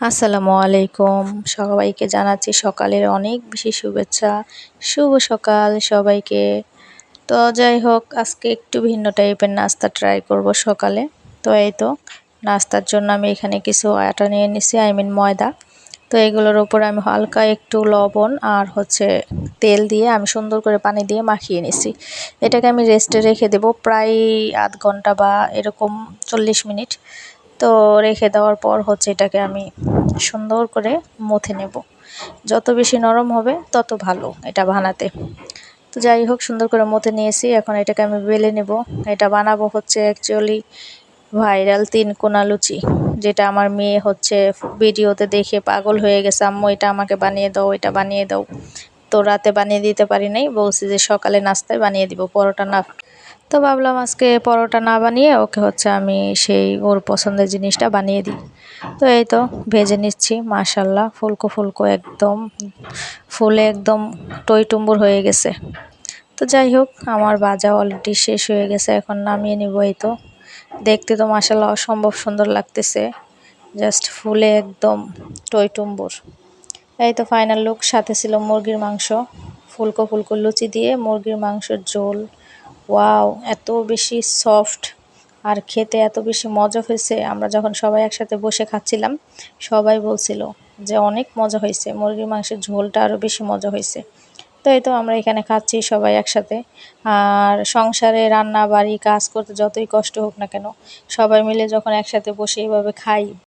আসসালামু আলাইকুম। সবাইকে জানাচ্ছি সকালের অনেক বেশি শুভেচ্ছা। শুভ সকাল সবাইকে। তো যাই হোক, আজকে একটু ভিন্ন টাইপের নাস্তা ট্রাই করব সকালে। তো এই তো নাস্তার জন্য আমি এখানে কিছু আটা নিয়ে নিছি, ময়দা। তো এগুলোর উপর আমি হালকা একটু লবণ আর তেল দিয়ে আমি সুন্দর করে পানি দিয়ে মাখিয়ে নিছি। এটাকে আমি রেস্টে রেখে দেব প্রায় আধ ঘন্টা বা এরকম 40 মিনিট। তো রেখে দেওয়ার পর এটাকে আমি সুন্দর করে মথে নেব। যত বেশি নরম হবে তত ভালো এটা বানাতে। তো যাই হোক, সুন্দর করে মথে নিয়েছি। এখন এটাকে আমি বেলে নেব। এটা বানাবো অ্যাকচুয়ালি ভাইরাল 3 কোনা লুচি, যেটা আমার মেয়ে ভিডিওতে দেখে পাগল হয়ে গেছে, আম্মু এটা আমাকে বানিয়ে দাও, এটা বানিয়ে দাও। তো রাতে বানিয়ে দিতে পারি নাই, বলছি যে সকালে নাস্তায় বানিয়ে দিব, পরোটা না। তো ভাবলাম আজকে পরোটা না বানিয়ে ওকে আমি সেই ওর পছন্দের জিনিসটা বানিয়ে দিই। তো এই তো ভেজে নিচ্ছি, মাশাল্লাহ ফুলকো ফুলকো একদম ফুলে একদম টইটুম্বুর হয়ে গেছে। তো যাই হোক, আমার ভাজা অলরেডি শেষ হয়ে গেছে, এখন নামিয়ে নিব। এই তো দেখতে তো মাশাল্লাহ অসম্ভব সুন্দর লাগতেছে, জাস্ট ফুলে একদম টইটুম্বুর। এই তো ফাইনাল লুক, সাথে ছিল মুরগির মাংস, ফুলকো ফুলকো লুচি দিয়ে মুরগির মাংসের ঝোল। ওয়াও, এত বেশি সফট আর খেতে এত বেশি মজা হয়েছে। আমরা যখন সবাই একসাথে বসে খাচ্ছিলাম, সবাই বলছিল যে অনেক মজা হয়েছে, মুরগির মাংসের ঝোলটা আরও বেশি মজা হয়েছে। তো এই তো আমরা এখানে খাচ্ছি সবাই একসাথে। আর সংসারে রান্না বাড়ি কাজ করতে যতই কষ্ট হোক না কেন, সবাই মিলে যখন একসাথে বসে এভাবে খাই,